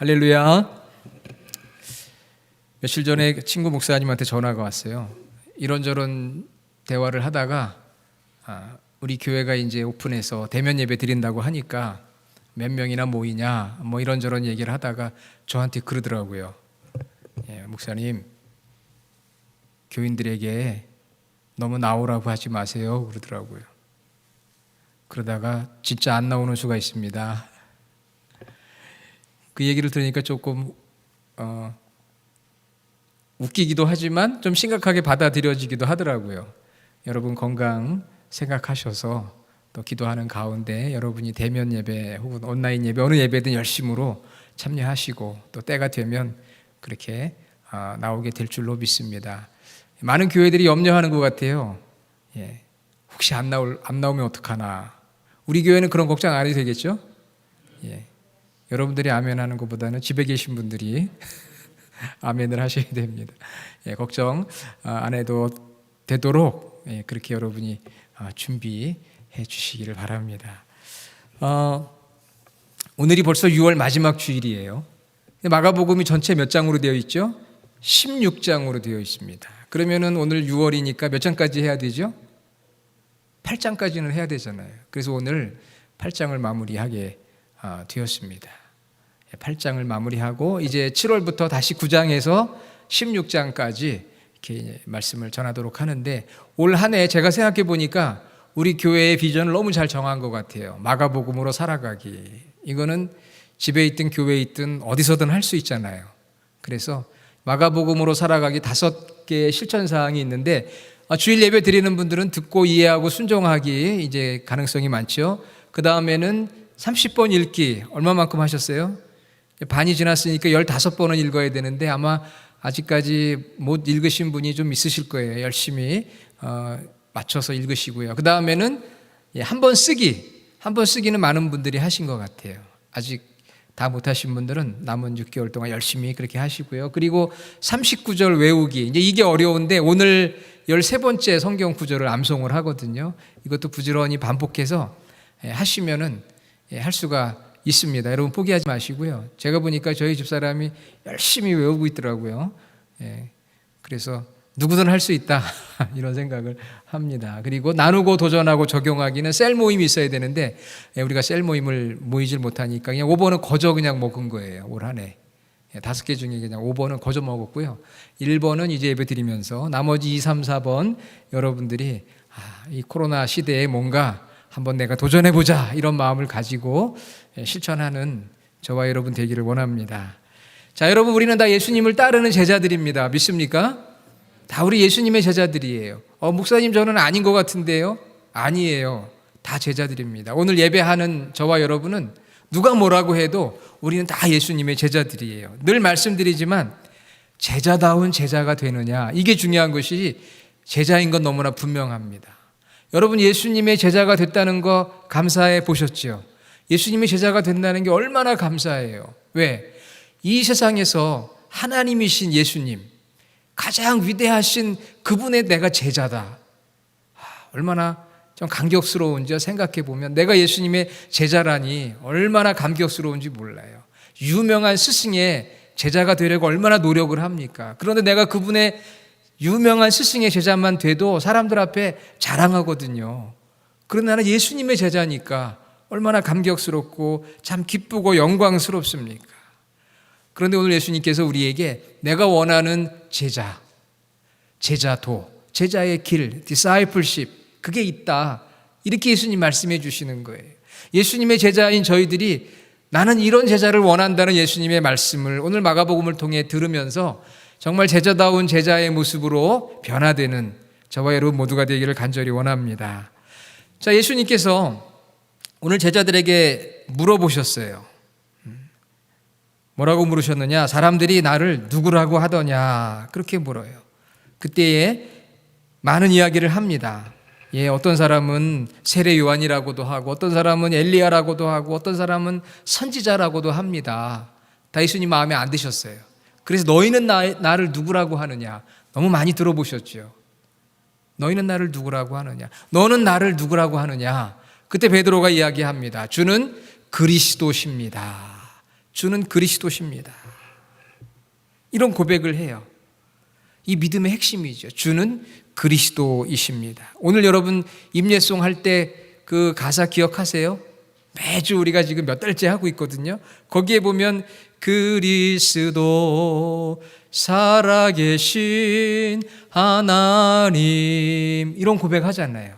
할렐루야. 며칠 전에 친구 목사님한테 전화가 왔어요. 이런저런 대화를 하다가 우리 교회가 이제 오픈해서 대면 예배 드린다고 하니까 몇 명이나 모이냐 뭐 이런저런 얘기를 하다가 저한테 그러더라고요. 목사님, 교인들에게 너무 나오라고 하지 마세요 그러더라고요. 그러다가 진짜 안 나오는 수가 있습니다. 그 얘기를 들으니까 조금 웃기기도 하지만 좀 심각하게 받아들여지기도 하더라고요. 여러분 건강 생각하셔서 또 기도하는 가운데 여러분이 대면 예배 혹은 온라인 예배 어느 예배든 열심으로 참여하시고 또 때가 되면 그렇게 나오게 될 줄로 믿습니다. 많은 교회들이 염려하는 것 같아요. 혹시 안 나오면 어떡하나. 우리 교회는 그런 걱정 안 해도 되겠죠? 여러분들이 아멘하는 것보다는 집에 계신 분들이 아멘을 하셔야 됩니다. 걱정 안 해도 되도록 그렇게 여러분이 준비해 주시기를 바랍니다. 오늘이 벌써 6월 마지막 주일이에요. 마가복음이 전체 몇 장으로 되어 있죠? 16장으로 되어 있습니다. 그러면은 오늘 6월이니까 몇 장까지 해야 되죠? 8장까지는 해야 되잖아요. 그래서 오늘 8장을 마무리하게 되었습니다. 8장을 마무리하고 이제 7월부터 다시 9장에서 16장까지 이렇게 말씀을 전하도록 하는데, 올 한 해 제가 생각해 보니까 우리 교회의 비전을 너무 잘 정한 것 같아요. 마가복음으로 살아가기. 이거는 집에 있든 교회에 있든 어디서든 할 수 있잖아요. 그래서 마가복음으로 살아가기 5개의 실천사항이 있는데, 주일 예배 드리는 분들은 듣고 이해하고 순종하기 이제 가능성이 많죠. 그 다음에는 30번 읽기. 얼마만큼 하셨어요? 반이 지났으니까 15번은 읽어야 되는데 아마 아직까지 못 읽으신 분이 좀 있으실 거예요. 열심히 맞춰서 읽으시고요. 그 다음에는 한 번 쓰기. 한 번 쓰기는 많은 분들이 하신 것 같아요. 아직 다 못하신 분들은 남은 6개월 동안 열심히 그렇게 하시고요. 그리고 39절 외우기. 이제 이게 어려운데 오늘 13번째 성경 구절을 암송을 하거든요. 이것도 부지런히 반복해서 하시면은 할 수가 있습니다. 여러분 포기하지 마시고요. 제가 보니까 저희 집사람이 열심히 외우고 있더라고요. 그래서 누구든 할 수 있다 이런 생각을 합니다. 그리고 나누고 도전하고 적용하기는 셀 모임이 있어야 되는데 우리가 셀 모임을 모이질 못하니까 그냥 5번은 거저 그냥 먹은 거예요. 올 한 해 5개 중에 그냥 5번은 거저 먹었고요. 1번은 이제 예배 드리면서 나머지 2, 3, 4번 여러분들이 이 코로나 시대에 뭔가 한번 내가 도전해보자 이런 마음을 가지고 실천하는 저와 여러분 되기를 원합니다. 자, 여러분 우리는 다 예수님을 따르는 제자들입니다. 믿습니까? 다 우리 예수님의 제자들이에요. 목사님 저는 아닌 것 같은데요? 아니에요. 다 제자들입니다. 오늘 예배하는 저와 여러분은 누가 뭐라고 해도 우리는 다 예수님의 제자들이에요. 늘 말씀드리지만 제자다운 제자가 되느냐, 이게 중요한 것이 제자인 건 너무나 분명합니다. 여러분 예수님의 제자가 됐다는 거 감사해 보셨죠? 예수님의 제자가 된다는 게 얼마나 감사해요. 왜? 이 세상에서 하나님이신 예수님, 가장 위대하신 그분의 내가 제자다. 얼마나 좀 감격스러운지 생각해 보면 내가 예수님의 제자라니 얼마나 감격스러운지 몰라요. 유명한 스승의 제자가 되려고 얼마나 노력을 합니까? 그런데 내가 그분의 유명한 스승의 제자만 돼도 사람들 앞에 자랑하거든요. 그런데 나는 예수님의 제자니까 얼마나 감격스럽고 참 기쁘고 영광스럽습니까? 그런데 오늘 예수님께서 우리에게 내가 원하는 제자, 제자도, 제자의 길, discipleship, 그게 있다. 이렇게 예수님 말씀해 주시는 거예요. 예수님의 제자인 저희들이 나는 이런 제자를 원한다는 예수님의 말씀을 오늘 마가복음을 통해 들으면서 정말 제자다운 제자의 모습으로 변화되는 저와 여러분 모두가 되기를 간절히 원합니다. 자, 예수님께서 오늘 제자들에게 물어보셨어요. 뭐라고 물으셨느냐? 사람들이 나를 누구라고 하더냐? 그렇게 물어요. 그때에 많은 이야기를 합니다. 어떤 사람은 세례 요한이라고도 하고 어떤 사람은 엘리야라고도 하고 어떤 사람은 선지자라고도 합니다. 다 예수님 마음에 안 드셨어요. 그래서 너희는 나를 누구라고 하느냐? 너무 많이 들어보셨죠. 너희는 나를 누구라고 하느냐? 너는 나를 누구라고 하느냐? 그때 베드로가 이야기합니다. 주는 그리스도십니다. 주는 그리스도십니다. 이런 고백을 해요. 이 믿음의 핵심이죠. 주는 그리스도이십니다. 오늘 여러분 임예송 할 때 그 가사 기억하세요? 매주 우리가 지금 몇 달째 하고 있거든요. 거기에 보면 그리스도 살아계신 하나님, 이런 고백하잖아요.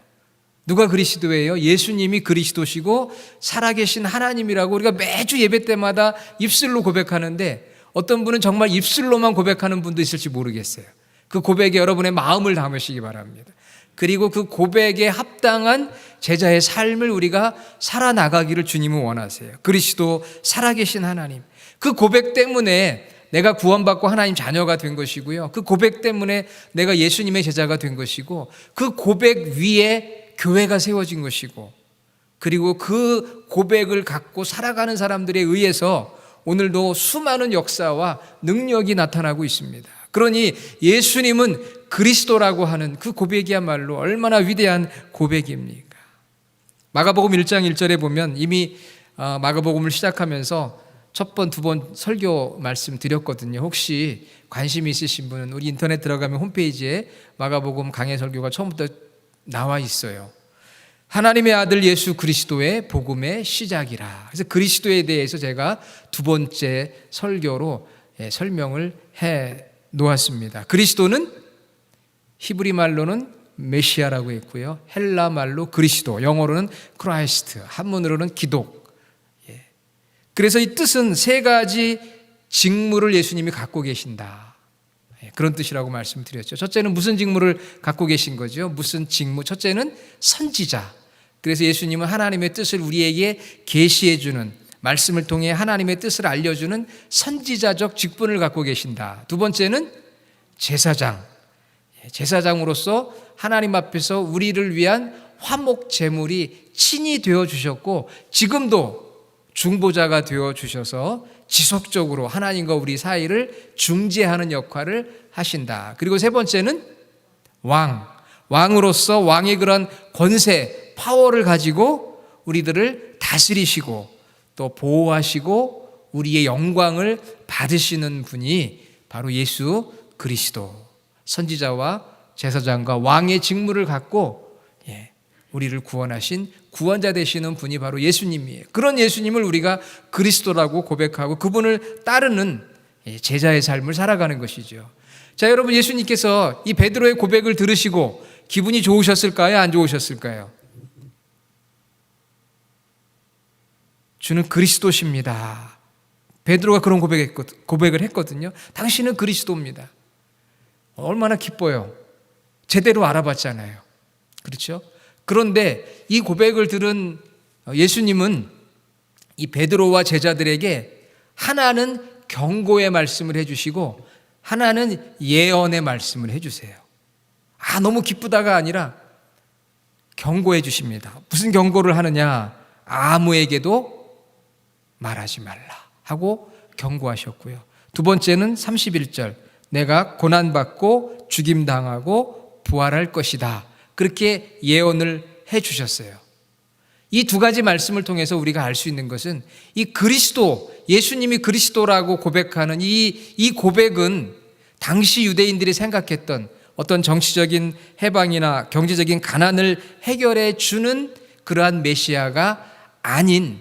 누가 그리스도예요? 예수님이 그리스도시고 살아계신 하나님이라고 우리가 매주 예배 때마다 입술로 고백하는데, 어떤 분은 정말 입술로만 고백하는 분도 있을지 모르겠어요. 그 고백에 여러분의 마음을 담으시기 바랍니다. 그리고 그 고백에 합당한 제자의 삶을 우리가 살아나가기를 주님은 원하세요. 그리스도 살아계신 하나님, 그 고백 때문에 내가 구원받고 하나님 자녀가 된 것이고요, 그 고백 때문에 내가 예수님의 제자가 된 것이고, 그 고백 위에 교회가 세워진 것이고, 그리고 그 고백을 갖고 살아가는 사람들에 의해서 오늘도 수많은 역사와 능력이 나타나고 있습니다. 그러니 예수님은 그리스도라고 하는 그 고백이야말로 얼마나 위대한 고백입니까? 마가복음 1장 1절에 보면 이미 마가복음을 시작하면서 첫 번, 두 번 설교 말씀 드렸거든요. 혹시 관심 있으신 분은 우리 인터넷 들어가면 홈페이지에 마가복음 강해 설교가 처음부터 나와 있어요. 하나님의 아들 예수 그리스도의 복음의 시작이라. 그래서 그리스도에 대해서 제가 두 번째 설교로 설명을 해 놓았습니다. 그리스도는 히브리 말로는 메시아라고 했고요, 헬라 말로 그리스도, 영어로는 크라이스트, 한문으로는 기독. 그래서 이 뜻은 세 가지 직무를 예수님이 갖고 계신다, 그런 뜻이라고 말씀드렸죠. 첫째는 무슨 직무를 갖고 계신 거죠? 무슨 직무? 첫째는 선지자. 그래서 예수님은 하나님의 뜻을 우리에게 계시해 주는, 말씀을 통해 하나님의 뜻을 알려주는 선지자적 직분을 갖고 계신다. 두 번째는 제사장. 제사장으로서 하나님 앞에서 우리를 위한 화목 제물이 친히 되어 주셨고, 지금도 중보자가 되어 주셔서 지속적으로 하나님과 우리 사이를 중재하는 역할을 하신다. 그리고 세 번째는 왕으로서 왕의 그런 권세, 파워를 가지고 우리들을 다스리시고 또 보호하시고 우리의 영광을 받으시는 분이 바로 예수 그리스도, 선지자와 제사장과 왕의 직무를 갖고 우리를 구원하신 구원자 되시는 분이 바로 예수님이에요. 그런 예수님을 우리가 그리스도라고 고백하고 그분을 따르는 제자의 삶을 살아가는 것이죠. 자, 여러분, 예수님께서 이 베드로의 고백을 들으시고 기분이 좋으셨을까요? 안 좋으셨을까요? 주는 그리스도십니다. 베드로가 그런 고백을 했거든요. 당신은 그리스도입니다. 얼마나 기뻐요. 제대로 알아봤잖아요. 그렇죠? 그런데 이 고백을 들은 예수님은 이 베드로와 제자들에게 하나는 경고의 말씀을 해주시고 하나는 예언의 말씀을 해주세요. 너무 기쁘다가 아니라 경고해 주십니다. 무슨 경고를 하느냐? 아무에게도 말하지 말라 하고 경고하셨고요. 두 번째는 31절, 내가 고난받고 죽임당하고 부활할 것이다, 그렇게 예언을 해 주셨어요. 이 두 가지 말씀을 통해서 우리가 알 수 있는 것은 이 그리스도, 예수님이 그리스도라고 고백하는 이 고백은 당시 유대인들이 생각했던 어떤 정치적인 해방이나 경제적인 가난을 해결해 주는 그러한 메시아가 아닌,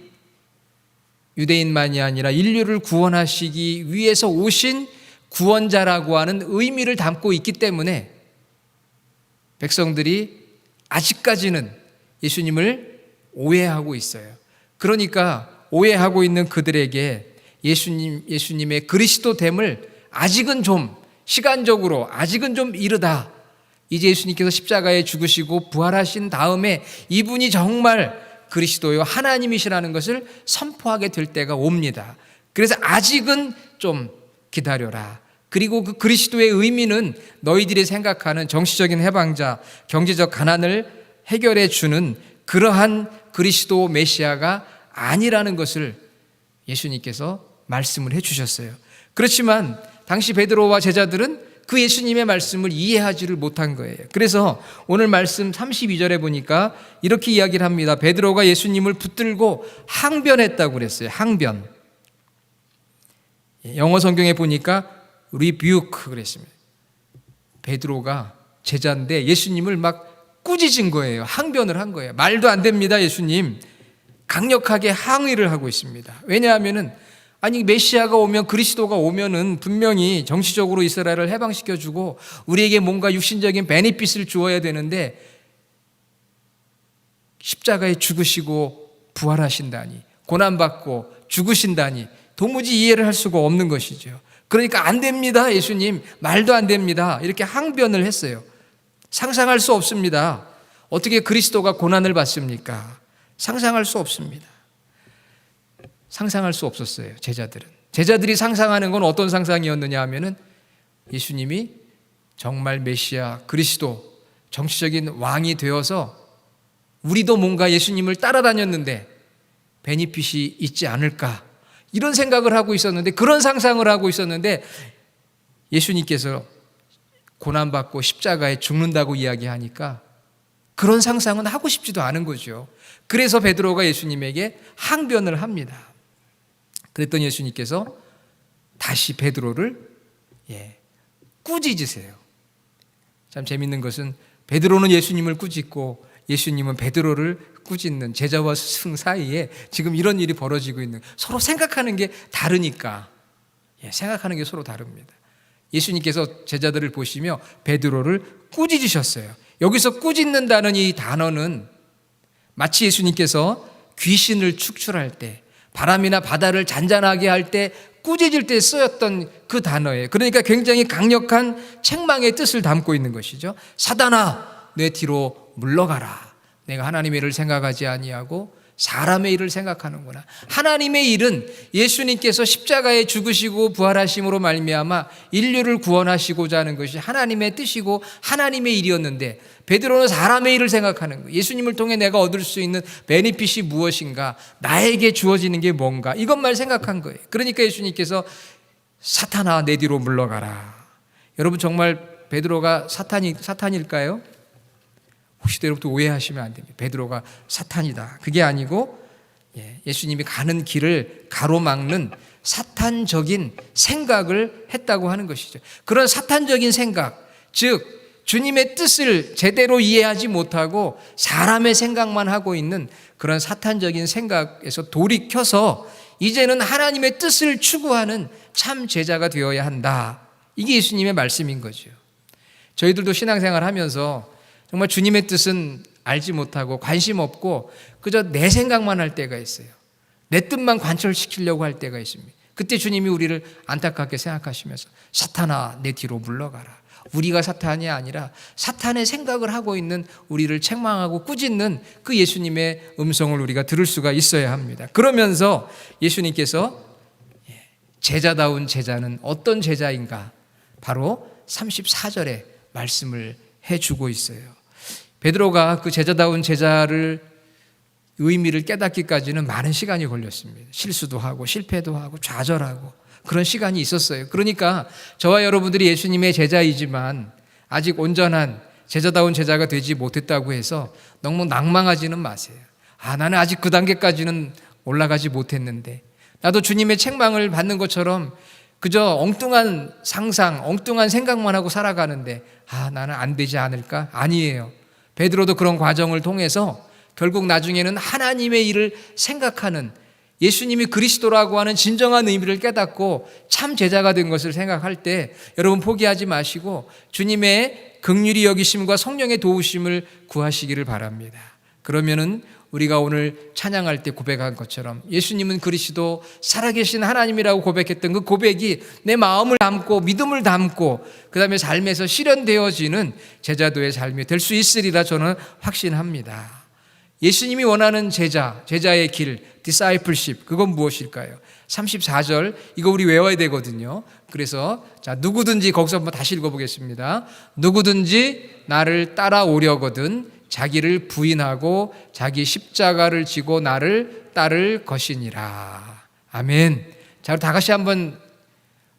유대인만이 아니라 인류를 구원하시기 위해서 오신 구원자라고 하는 의미를 담고 있기 때문에 백성들이 아직까지는 예수님을 오해하고 있어요. 그러니까 오해하고 있는 그들에게 예수님의 그리스도됨을 아직은 좀 시간적으로 아직은 좀 이르다. 이제 예수님께서 십자가에 죽으시고 부활하신 다음에 이분이 정말 그리스도요 하나님이시라는 것을 선포하게 될 때가 옵니다. 그래서 아직은 좀 기다려라. 그리고 그 그리스도의 의미는 너희들이 생각하는 정치적인 해방자, 경제적 가난을 해결해 주는 그러한 그리스도 메시아가 아니라는 것을 예수님께서 말씀을 해 주셨어요. 그렇지만 당시 베드로와 제자들은 그 예수님의 말씀을 이해하지를 못한 거예요. 그래서 오늘 말씀 32절에 보니까 이렇게 이야기를 합니다. 베드로가 예수님을 붙들고 항변했다고 그랬어요. 항변. 영어 성경에 보니까 rebuke 그랬습니다. 베드로가 제자인데 예수님을 막 꾸짖은 거예요. 항변을 한 거예요. 말도 안 됩니다, 예수님. 강력하게 항의를 하고 있습니다. 왜냐하면은 아니 메시아가 오면, 그리스도가 오면은 분명히 정치적으로 이스라엘을 해방시켜주고 우리에게 뭔가 육신적인 베네핏을 주어야 되는데 십자가에 죽으시고 부활하신다니, 고난받고 죽으신다니 도무지 이해를 할 수가 없는 것이죠. 그러니까 안 됩니다, 예수님. 말도 안 됩니다. 이렇게 항변을 했어요. 상상할 수 없습니다. 어떻게 그리스도가 고난을 받습니까? 상상할 수 없습니다. 상상할 수 없었어요, 제자들은. 제자들이 상상하는 건 어떤 상상이었느냐 하면은 예수님이 정말 메시아, 그리스도, 정치적인 왕이 되어서 우리도 뭔가 예수님을 따라다녔는데 베니핏이 있지 않을까, 이런 생각을 하고 있었는데, 그런 상상을 하고 있었는데 예수님께서 고난받고 십자가에 죽는다고 이야기하니까 그런 상상은 하고 싶지도 않은 거죠. 그래서 베드로가 예수님에게 항변을 합니다. 그랬더니 예수님께서 다시 베드로를 꾸짖으세요. 참 재밌는 것은 베드로는 예수님을 꾸짖고 예수님은 베드로를 꾸짖는 제자와 스승 사이에 지금 이런 일이 벌어지고 있는, 서로 생각하는 게 다르니까, 생각하는 게 서로 다릅니다. 예수님께서 제자들을 보시며 베드로를 꾸짖으셨어요. 여기서 꾸짖는다는 이 단어는 마치 예수님께서 귀신을 축출할 때, 바람이나 바다를 잔잔하게 할 때 꾸짖을 때 쓰였던 그 단어예요. 그러니까 굉장히 강력한 책망의 뜻을 담고 있는 것이죠. 사단아, 내 뒤로 물러가라. 내가 하나님의 일을 생각하지 아니하고 사람의 일을 생각하는구나. 하나님의 일은 예수님께서 십자가에 죽으시고 부활하심으로 말미암아 인류를 구원하시고자 하는 것이 하나님의 뜻이고 하나님의 일이었는데, 베드로는 사람의 일을 생각하는 거예요. 예수님을 통해 내가 얻을 수 있는 베니핏이 무엇인가, 나에게 주어지는 게 뭔가, 이것만 생각한 거예요. 그러니까 예수님께서 사탄아, 내 뒤로 물러가라. 여러분, 정말 베드로가 사탄일까요? 혹시 여러분도 오해하시면 안 됩니다. 베드로가 사탄이다, 그게 아니고 예수님이 가는 길을 가로막는 사탄적인 생각을 했다고 하는 것이죠. 그런 사탄적인 생각, 즉 주님의 뜻을 제대로 이해하지 못하고 사람의 생각만 하고 있는 그런 사탄적인 생각에서 돌이켜서 이제는 하나님의 뜻을 추구하는 참 제자가 되어야 한다. 이게 예수님의 말씀인 거죠. 저희들도 신앙생활 하면서 정말 주님의 뜻은 알지 못하고 관심 없고 그저 내 생각만 할 때가 있어요. 내 뜻만 관철시키려고 할 때가 있습니다. 그때 주님이 우리를 안타깝게 생각하시면서 사탄아, 내 뒤로 물러가라. 우리가 사탄이 아니라 사탄의 생각을 하고 있는 우리를 책망하고 꾸짖는 그 예수님의 음성을 우리가 들을 수가 있어야 합니다. 그러면서 예수님께서 제자다운 제자는 어떤 제자인가, 바로 34절에 말씀을 해주고 있어요. 베드로가 그 제자다운 제자를 의미를 깨닫기까지는 많은 시간이 걸렸습니다. 실수도 하고 실패도 하고 좌절하고 그런 시간이 있었어요. 그러니까 저와 여러분들이 예수님의 제자이지만 아직 온전한 제자다운 제자가 되지 못했다고 해서 너무 낭망하지는 마세요. 나는 아직 그 단계까지는 올라가지 못했는데, 나도 주님의 책망을 받는 것처럼 그저 엉뚱한 상상, 엉뚱한 생각만 하고 살아가는데 나는 안 되지 않을까? 아니에요. 베드로도 그런 과정을 통해서 결국 나중에는 하나님의 일을 생각하는, 예수님이 그리스도라고 하는 진정한 의미를 깨닫고 참 제자가 된 것을 생각할 때 여러분 포기하지 마시고 주님의 긍휼히 여기심과 성령의 도우심을 구하시기를 바랍니다. 그러면은 우리가 오늘 찬양할 때 고백한 것처럼 예수님은 그리스도 살아계신 하나님이라고 고백했던 그 고백이 내 마음을 담고 믿음을 담고 그 다음에 삶에서 실현되어지는 제자도의 삶이 될 수 있으리라 저는 확신합니다. 예수님이 원하는 제자의 길, discipleship, 그건 무엇일까요? 34절, 이거 우리 외워야 되거든요. 그래서 누구든지, 거기서 한번 다시 읽어보겠습니다. 누구든지 나를 따라오려거든 자기를 부인하고 자기 십자가를 지고 나를 따를 것이니라. 아멘. 자, 다 같이 한번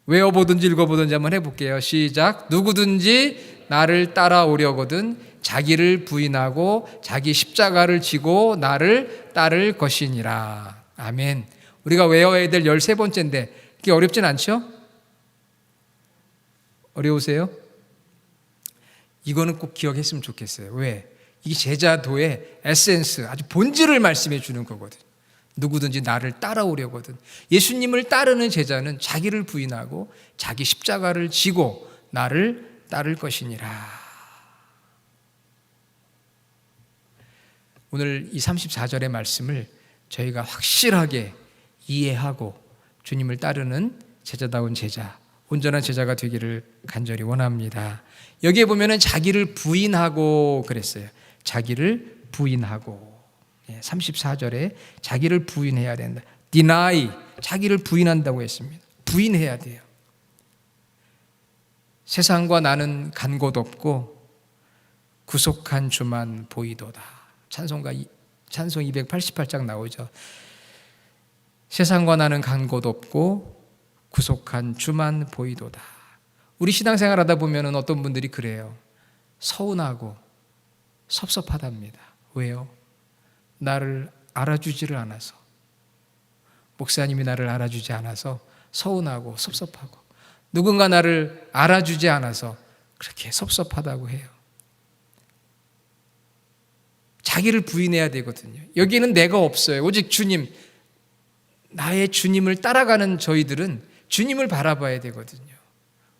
외워보든지 읽어보든지 한번 해볼게요. 시작. 누구든지 나를 따라오려거든 자기를 부인하고 자기 십자가를 지고 나를 따를 것이니라. 아멘. 우리가 외워야 될 13번째인데 그게 어렵진 않죠? 어려우세요? 이거는 꼭 기억했으면 좋겠어요. 왜? 이 제자도의 에센스, 아주 본질을 말씀해 주는 거거든. 누구든지 나를 따라오려거든. 예수님을 따르는 제자는 자기를 부인하고 자기 십자가를 지고 나를 따를 것이니라. 오늘 이 34절의 말씀을 저희가 확실하게 이해하고 주님을 따르는 제자다운 제자, 온전한 제자가 되기를 간절히 원합니다. 여기에 보면은 자기를 부인하고 그랬어요. 자기를 부인하고. 34절에 자기를 부인해야 된다. deny, 자기를 부인한다고 했습니다. 부인해야 돼요. 세상과 나는 간 곳 없고 구속한 주만 보이도다. 찬송 288장 나오죠. 세상과 나는 간 곳 없고 구속한 주만 보이도다. 우리 신앙생활 하다 보면 어떤 분들이 그래요. 서운하고 섭섭하답니다. 왜요? 나를 알아주지를 않아서, 목사님이 나를 알아주지 않아서 서운하고 섭섭하고, 누군가 나를 알아주지 않아서 그렇게 섭섭하다고 해요. 자기를 부인해야 되거든요. 여기는 내가 없어요. 오직 주님, 나의 주님을 따라가는 저희들은 주님을 바라봐야 되거든요.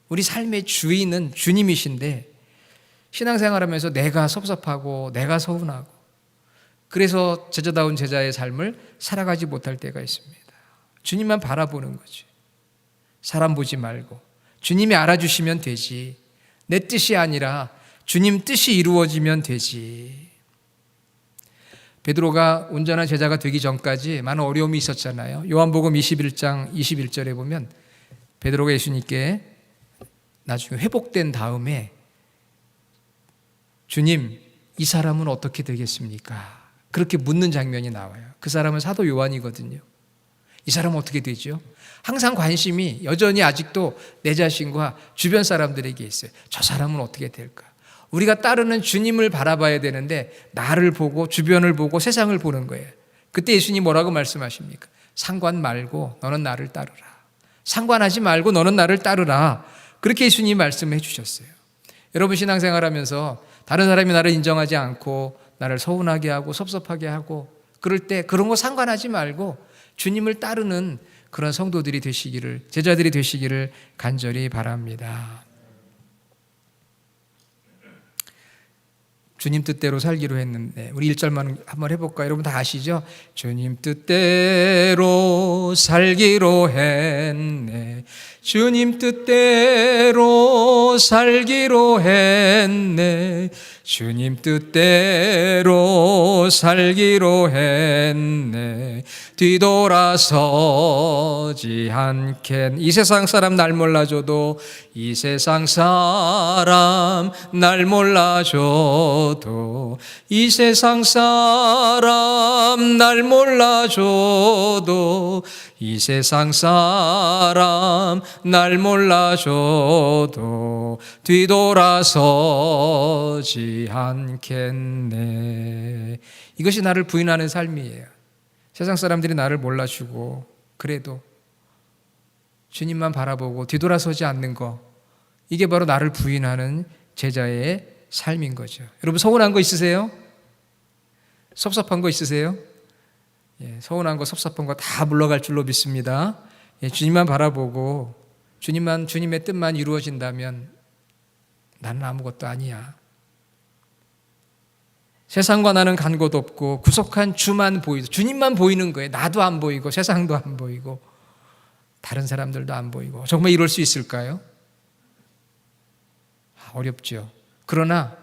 우리 삶의 주인은 주님이신데 신앙생활하면서 내가 섭섭하고 내가 서운하고 그래서 제자다운 제자의 삶을 살아가지 못할 때가 있습니다. 주님만 바라보는 거지. 사람 보지 말고 주님이 알아주시면 되지. 내 뜻이 아니라 주님 뜻이 이루어지면 되지. 베드로가 온전한 제자가 되기 전까지 많은 어려움이 있었잖아요. 요한복음 21장 21절에 보면 베드로가 예수님께 나중에 회복된 다음에 주님, 이 사람은 어떻게 되겠습니까? 그렇게 묻는 장면이 나와요. 그 사람은 사도 요한이거든요. 이 사람은 어떻게 되죠? 항상 관심이 여전히 아직도 내 자신과 주변 사람들에게 있어요. 저 사람은 어떻게 될까? 우리가 따르는 주님을 바라봐야 되는데 나를 보고 주변을 보고 세상을 보는 거예요. 그때 예수님이 뭐라고 말씀하십니까? 상관 말고 너는 나를 따르라. 상관하지 말고 너는 나를 따르라. 그렇게 예수님이 말씀해 주셨어요. 여러분 신앙생활하면서 다른 사람이 나를 인정하지 않고 나를 서운하게 하고 섭섭하게 하고 그럴 때 그런 거 상관하지 말고 주님을 따르는 그런 성도들이 되시기를, 제자들이 되시기를 간절히 바랍니다. 주님 뜻대로 살기로 했는데 우리 1절만 한번 해볼까요? 여러분 다 아시죠? 주님 뜻대로 살기로 했네. 주님 뜻대로 살기로 했네. 주님 뜻대로 살기로 했네. 뒤돌아서지 않겠네. 이 세상 사람 날 몰라줘도, 이 세상 사람 날 몰라줘도, 이 세상 사람 날 몰라줘도, 이 세상 사람 날 몰라줘도 뒤돌아서지 않겠네. 이것이 나를 부인하는 삶이에요. 세상 사람들이 나를 몰라주고 그래도 주님만 바라보고 뒤돌아서지 않는 거, 이게 바로 나를 부인하는 제자의 삶인 거죠. 여러분 서운한 거 있으세요? 섭섭한 거 있으세요? 서운한 거 섭섭한 거 다 물러갈 줄로 믿습니다. 주님만 바라보고 주님의 뜻만 이루어진다면 나는 아무것도 아니야. 세상과 나는 간 곳 없고 구속한 주만 보이고, 주님만 보이는 거예요. 나도 안 보이고 세상도 안 보이고 다른 사람들도 안 보이고. 정말 이럴 수 있을까요? 어렵죠. 그러나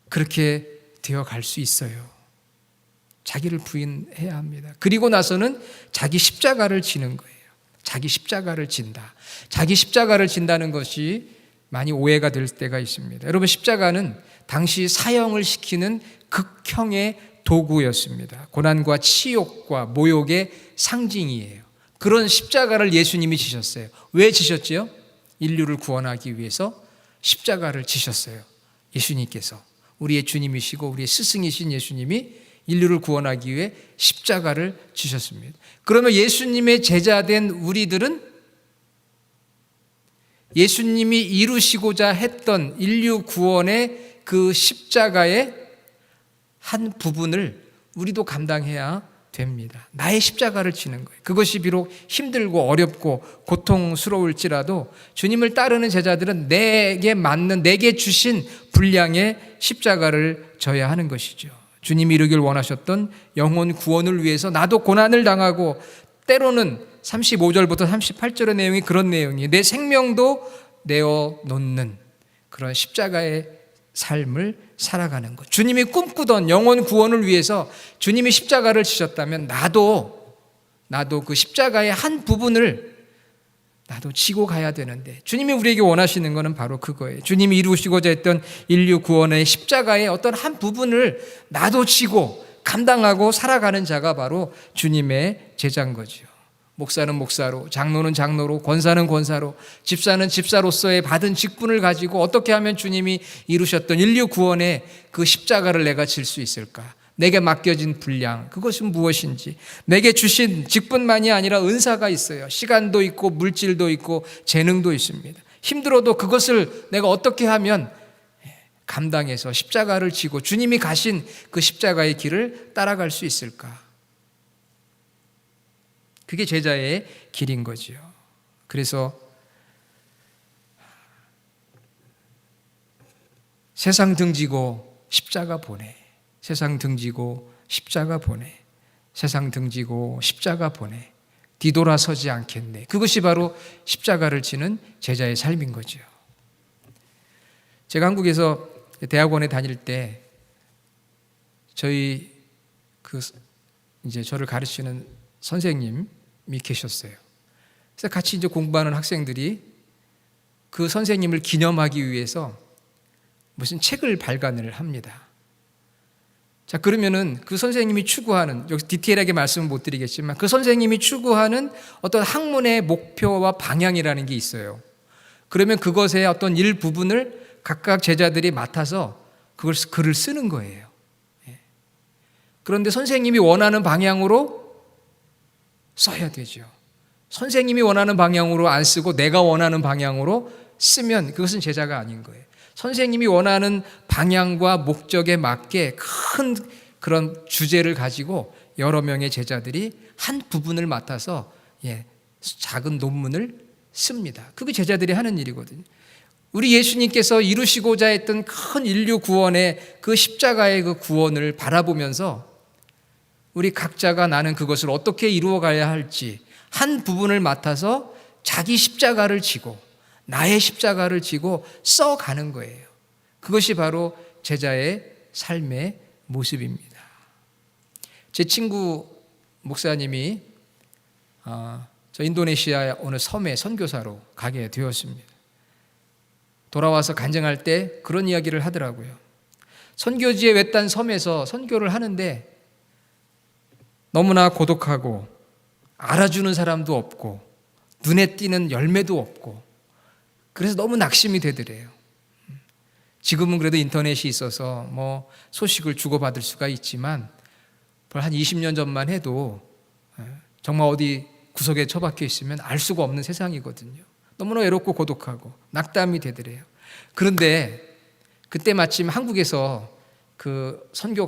그렇게 되어갈 수 있어요. 자기를 부인해야 합니다. 그리고 나서는 자기 십자가를 지는 거예요. 자기 십자가를 진다. 자기 십자가를 진다는 것이 많이 오해가 될 때가 있습니다. 여러분 십자가는 당시 사형을 시키는 극형의 도구였습니다. 고난과 치욕과 모욕의 상징이에요. 그런 십자가를 예수님이 지셨어요. 왜 지셨지요? 인류를 구원하기 위해서 십자가를 지셨어요. 예수님께서, 우리의 주님이시고 우리의 스승이신 예수님이 인류를 구원하기 위해 십자가를 지셨습니다. 그러면 예수님의 제자된 우리들은 예수님이 이루시고자 했던 인류 구원의 그 십자가의 한 부분을 우리도 감당해야 됩니다. 나의 십자가를 지는 거예요. 그것이 비록 힘들고 어렵고 고통스러울지라도 주님을 따르는 제자들은 내게 맞는, 내게 주신 분량의 십자가를 져야 하는 것이죠. 주님이 이루길 원하셨던 영혼 구원을 위해서 나도 고난을 당하고, 때로는 35절부터 38절의 내용이 그런 내용이에요. 내 생명도 내어놓는 그런 십자가의 삶을 살아가는 것. 주님이 꿈꾸던 영혼 구원을 위해서 주님이 십자가를 지셨다면 나도 그 십자가의 한 부분을 나도 지고 가야 되는데, 주님이 우리에게 원하시는 것은 바로 그거예요. 주님이 이루시고자 했던 인류 구원의 십자가의 어떤 한 부분을 나도 지고 감당하고 살아가는 자가 바로 주님의 제자인 거죠. 목사는 목사로, 장로는 장로로, 권사는 권사로, 집사는 집사로서의 받은 직분을 가지고 어떻게 하면 주님이 이루셨던 인류 구원의 그 십자가를 내가 질 수 있을까? 내게 맡겨진 분량, 그것은 무엇인지, 내게 주신 직분만이 아니라 은사가 있어요. 시간도 있고 물질도 있고 재능도 있습니다. 힘들어도 그것을 내가 어떻게 하면 감당해서 십자가를 지고 주님이 가신 그 십자가의 길을 따라갈 수 있을까? 그게 제자의 길인 거죠. 그래서 세상 등지고 십자가 보내, 세상 등지고 십자가 보내, 세상 등지고 십자가 보내, 뒤돌아서지 않겠네. 그것이 바로 십자가를 지는 제자의 삶인 거죠. 제가 한국에서 대학원에 다닐 때 저희 이제 저를 가르치는 선생님이 계셨어요. 그래서 같이 이제 공부하는 학생들이 그 선생님을 기념하기 위해서 무슨 책을 발간을 합니다. 자, 그러면은 그 선생님이 추구하는, 여기 디테일하게 말씀은 못 드리겠지만 그 선생님이 추구하는 어떤 학문의 목표와 방향이라는 게 있어요. 그러면 그것의 어떤 일부분을 각각 제자들이 맡아서 그걸 글을 쓰는 거예요. 그런데 선생님이 원하는 방향으로 써야 되죠. 선생님이 원하는 방향으로 안 쓰고 내가 원하는 방향으로 쓰면 그것은 제자가 아닌 거예요. 선생님이 원하는 방향과 목적에 맞게 큰 그런 주제를 가지고 여러 명의 제자들이 한 부분을 맡아서 작은 논문을 씁니다. 그게 제자들이 하는 일이거든요. 우리 예수님께서 이루시고자 했던 큰 인류 구원의 그 십자가의 그 구원을 바라보면서 우리 각자가 나는 그것을 어떻게 이루어가야 할지 한 부분을 맡아서 자기 십자가를 지고 나의 십자가를 지고 써가는 거예요. 그것이 바로 제자의 삶의 모습입니다. 제 친구 목사님이 저 인도네시아 어느 섬에 선교사로 가게 되었습니다. 돌아와서 간증할 때 그런 이야기를 하더라고요. 선교지의 외딴 섬에서 선교를 하는데 너무나 고독하고 알아주는 사람도 없고 눈에 띄는 열매도 없고 그래서 너무 낙심이 되더래요. 지금은 그래도 인터넷이 있어서 뭐 소식을 주고받을 수가 있지만 한 20년 전만 해도 정말 어디 구석에 처박혀 있으면 알 수가 없는 세상이거든요. 너무나 외롭고 고독하고 낙담이 되더래요. 그런데 그때 마침 한국에서 그 선교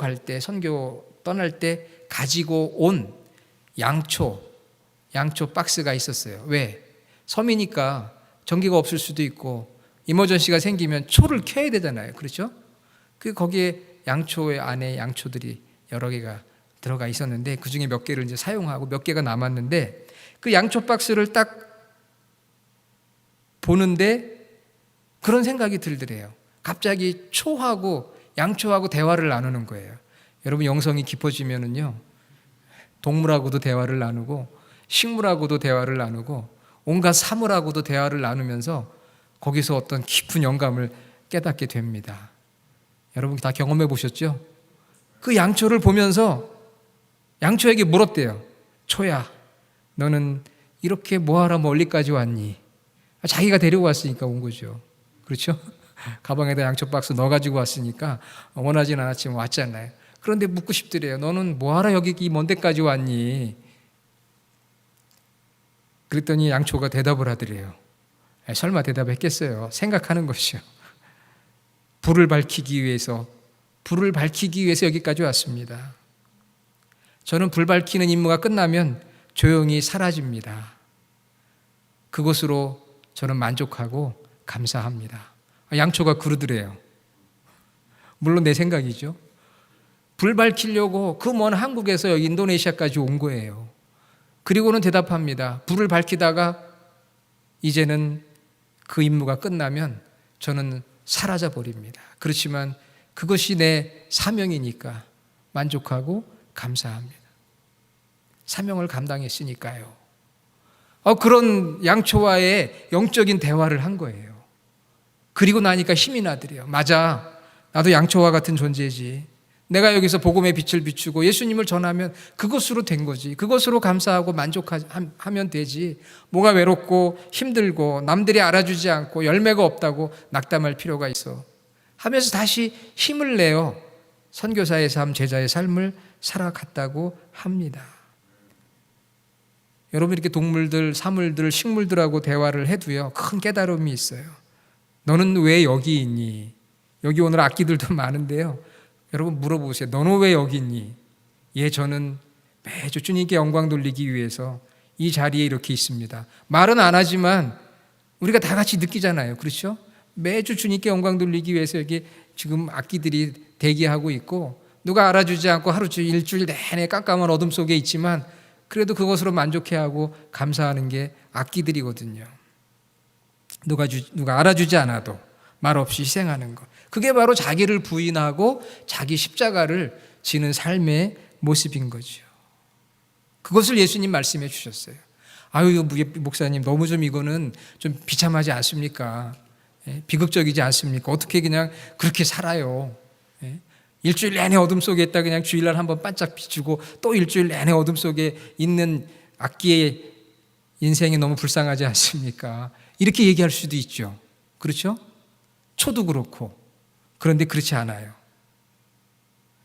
떠날 때 가지고 온 양초 박스가 있었어요. 왜? 섬이니까 전기가 없을 수도 있고 이머전시가 생기면 초를 켜야 되잖아요. 그렇죠? 거기에 양초의 안에 양초들이 여러 개가 들어가 있었는데 그 중에 몇 개를 이제 사용하고 몇 개가 남았는데 그 양초 박스를 딱 보는데 그런 생각이 들더래요. 갑자기 초하고 양초하고 대화를 나누는 거예요. 여러분 영성이 깊어지면은요 동물하고도 대화를 나누고 식물하고도 대화를 나누고 온갖 사물하고도 대화를 나누면서 거기서 어떤 깊은 영감을 깨닫게 됩니다. 여러분 다 경험해 보셨죠? 그 양초를 보면서 양초에게 물었대요. 초야, 너는 이렇게 뭐하러 멀리까지 왔니? 자기가 데리고 왔으니까 온 거죠. 그렇죠? 가방에다 양초 박스 넣어가지고 왔으니까 원하진 않았지만 왔잖아요. 그런데 묻고 싶더래요. 너는 뭐하러 여기 이 먼 데까지 왔니? 그랬더니 양초가 대답을 하더래요. 설마 대답했겠어요? 생각하는 것이요. 불을 밝히기 위해서 여기까지 왔습니다. 저는 불 밝히는 임무가 끝나면 조용히 사라집니다. 그것으로 저는 만족하고 감사합니다. 양초가 그러더래요. 물론 내 생각이죠. 불 밝히려고 그 먼 한국에서 여기 인도네시아까지 온 거예요. 그리고는 대답합니다. 불을 밝히다가 이제는 그 임무가 끝나면 저는 사라져 버립니다. 그렇지만 그것이 내 사명이니까 만족하고 감사합니다. 사명을 감당했으니까요. 그런 양초와의 영적인 대화를 한 거예요. 그리고 나니까 힘이 나더래요. 맞아, 나도 양초와 같은 존재지. 내가 여기서 복음의 빛을 비추고 예수님을 전하면 그것으로 된 거지. 그것으로 감사하고 만족하면 되지. 뭐가 외롭고 힘들고 남들이 알아주지 않고 열매가 없다고 낙담할 필요가 있어 하면서 다시 힘을 내어 선교사의 삶, 제자의 삶을 살아갔다고 합니다. 여러분, 이렇게 동물들, 사물들, 식물들하고 대화를 해도요, 큰 깨달음이 있어요. 너는 왜 여기 있니? 여기 오늘 악기들도 많은데요, 여러분 물어보세요. 너는 왜 여기 있니? 저는 매주 주님께 영광 돌리기 위해서 이 자리에 이렇게 있습니다. 말은 안 하지만 우리가 다 같이 느끼잖아요. 그렇죠? 매주 주님께 영광 돌리기 위해서 여기 지금 악기들이 대기하고 있고, 누가 알아주지 않고 하루 종일 일주일 내내 깜깜한 어둠 속에 있지만 그래도 그것으로 만족해하고 감사하는 게 악기들이거든요. 누가 알아주지 않아도 말 없이 희생하는 것, 그게 바로 자기를 부인하고 자기 십자가를 지는 삶의 모습인 거죠. 그것을 예수님 말씀해 주셨어요. 아유, 목사님, 너무 좀 이거는 좀 비참하지 않습니까? 비극적이지 않습니까? 어떻게 그냥 그렇게 살아요? 일주일 내내 어둠 속에 있다 그냥 주일날 한번 반짝 비추고 또 일주일 내내 어둠 속에 있는 악기의 인생이 너무 불쌍하지 않습니까? 이렇게 얘기할 수도 있죠. 그렇죠? 초도 그렇고. 그런데 그렇지 않아요.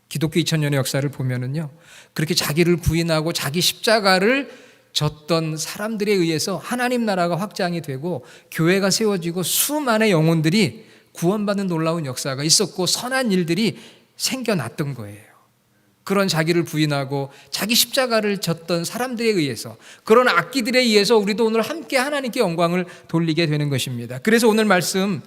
기독교 2000년의 역사를 보면은요, 그렇게 자기를 부인하고 자기 십자가를 졌던 사람들에 의해서 하나님 나라가 확장이 되고 교회가 세워지고 수많은 영혼들이 구원받는 놀라운 역사가 있었고 선한 일들이 생겨났던 거예요. 그런 자기를 부인하고 자기 십자가를 졌던 사람들에 의해서, 그런 악기들에 의해서 우리도 오늘 함께 하나님께 영광을 돌리게 되는 것입니다. 그래서 오늘 말씀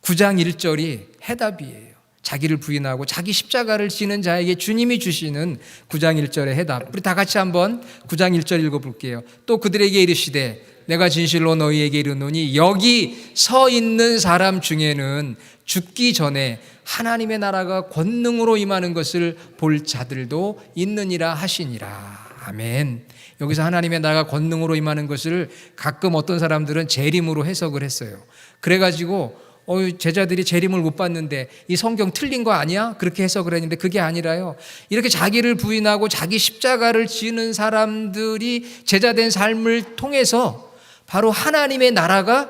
9장 1절이 해답이에요. 자기를 부인하고 자기 십자가를 지는 자에게 주님이 주시는 9장 1절의 해답. 우리 다 같이 한번 9장 1절 읽어볼게요. 또 그들에게 이르시되 내가 진실로 너희에게 이르노니 여기 서 있는 사람 중에는 죽기 전에 하나님의 나라가 권능으로 임하는 것을 볼 자들도 있느니라 하시니라. 아멘. 여기서 하나님의 나라가 권능으로 임하는 것을 가끔 어떤 사람들은 재림으로 해석을 했어요. 그래가지고 제자들이 재림을 못 봤는데 이 성경 틀린 거 아니야? 그렇게 해석을 했는데 그게 아니라요. 이렇게 자기를 부인하고 자기 십자가를 지는 사람들이 제자된 삶을 통해서 바로 하나님의 나라가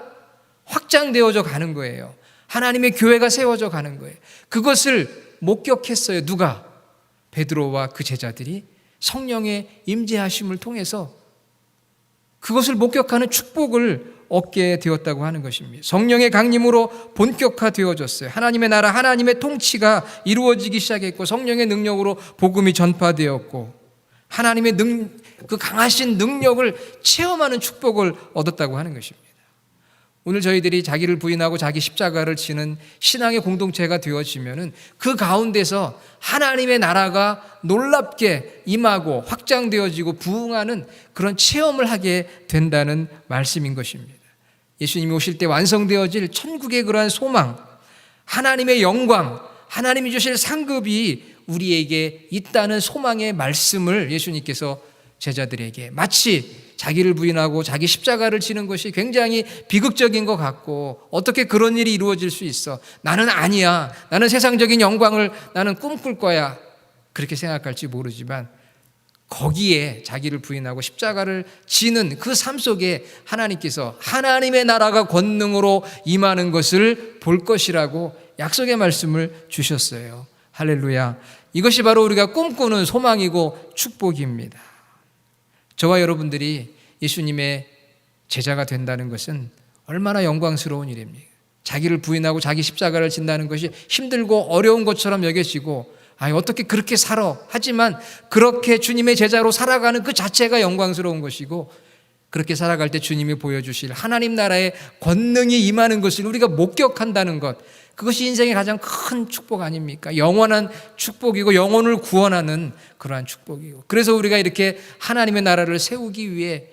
확장되어져 가는 거예요. 하나님의 교회가 세워져 가는 거예요. 그것을 목격했어요. 누가? 베드로와 그 제자들이 성령의 임재하심을 통해서 그것을 목격하는 축복을 얻게 되었다고 하는 것입니다. 성령의 강림으로 본격화되어졌어요. 하나님의 나라, 하나님의 통치가 이루어지기 시작했고 성령의 능력으로 복음이 전파되었고 하나님의 그 강하신 능력을 체험하는 축복을 얻었다고 하는 것입니다. 오늘 저희들이 자기를 부인하고 자기 십자가를 지는 신앙의 공동체가 되어지면은 그 가운데서 하나님의 나라가 놀랍게 임하고 확장되어지고 부흥하는 그런 체험을 하게 된다는 말씀인 것입니다. 예수님이 오실 때 완성되어질 천국의 그러한 소망, 하나님의 영광, 하나님이 주실 상급이 우리에게 있다는 소망의 말씀을 예수님께서 제자들에게 마치 자기를 부인하고 자기 십자가를 지는 것이 굉장히 비극적인 것 같고 어떻게 그런 일이 이루어질 수 있어? 나는 아니야. 나는 세상적인 영광을 나는 꿈꿀 거야. 그렇게 생각할지 모르지만 거기에 자기를 부인하고 십자가를 지는 그 삶 속에 하나님께서 하나님의 나라가 권능으로 임하는 것을 볼 것이라고 약속의 말씀을 주셨어요. 할렐루야. 이것이 바로 우리가 꿈꾸는 소망이고 축복입니다. 저와 여러분들이 예수님의 제자가 된다는 것은 얼마나 영광스러운 일입니까? 자기를 부인하고 자기 십자가를 진다는 것이 힘들고 어려운 것처럼 여겨지고, 어떻게 그렇게 살아? 하지만 그렇게 주님의 제자로 살아가는 그 자체가 영광스러운 것이고, 그렇게 살아갈 때 주님이 보여주실 하나님 나라의 권능이 임하는 것을 우리가 목격한다는 것, 그것이 인생의 가장 큰 축복 아닙니까? 영원한 축복이고 영혼을 구원하는 그러한 축복이고, 그래서 우리가 이렇게 하나님의 나라를 세우기 위해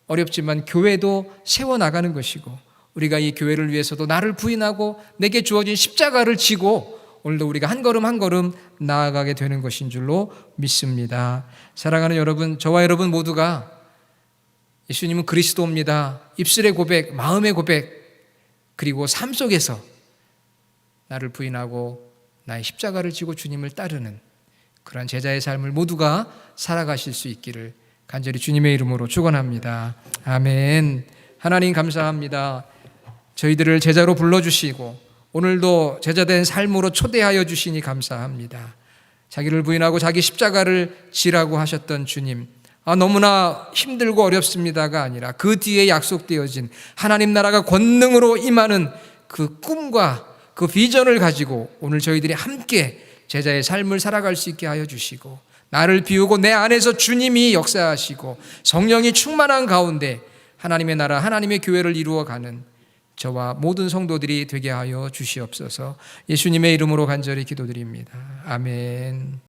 어렵지만 교회도 세워나가는 것이고, 우리가 이 교회를 위해서도 나를 부인하고 내게 주어진 십자가를 지고 오늘도 우리가 한 걸음 한 걸음 나아가게 되는 것인 줄로 믿습니다. 사랑하는 여러분, 저와 여러분 모두가 예수님은 그리스도입니다, 입술의 고백, 마음의 고백, 그리고 삶 속에서 나를 부인하고 나의 십자가를 지고 주님을 따르는 그런 제자의 삶을 모두가 살아가실 수 있기를 간절히 주님의 이름으로 축원합니다. 아멘. 하나님 감사합니다. 저희들을 제자로 불러주시고 오늘도 제자된 삶으로 초대하여 주시니 감사합니다. 자기를 부인하고 자기 십자가를 지라고 하셨던 주님, 너무나 힘들고 어렵습니다가 아니라 그 뒤에 약속되어진 하나님 나라가 권능으로 임하는 그 꿈과 그 비전을 가지고 오늘 저희들이 함께 제자의 삶을 살아갈 수 있게 하여 주시고, 나를 비우고 내 안에서 주님이 역사하시고 성령이 충만한 가운데 하나님의 나라, 하나님의 교회를 이루어가는 저와 모든 성도들이 되게 하여 주시옵소서. 예수님의 이름으로 간절히 기도드립니다. 아멘.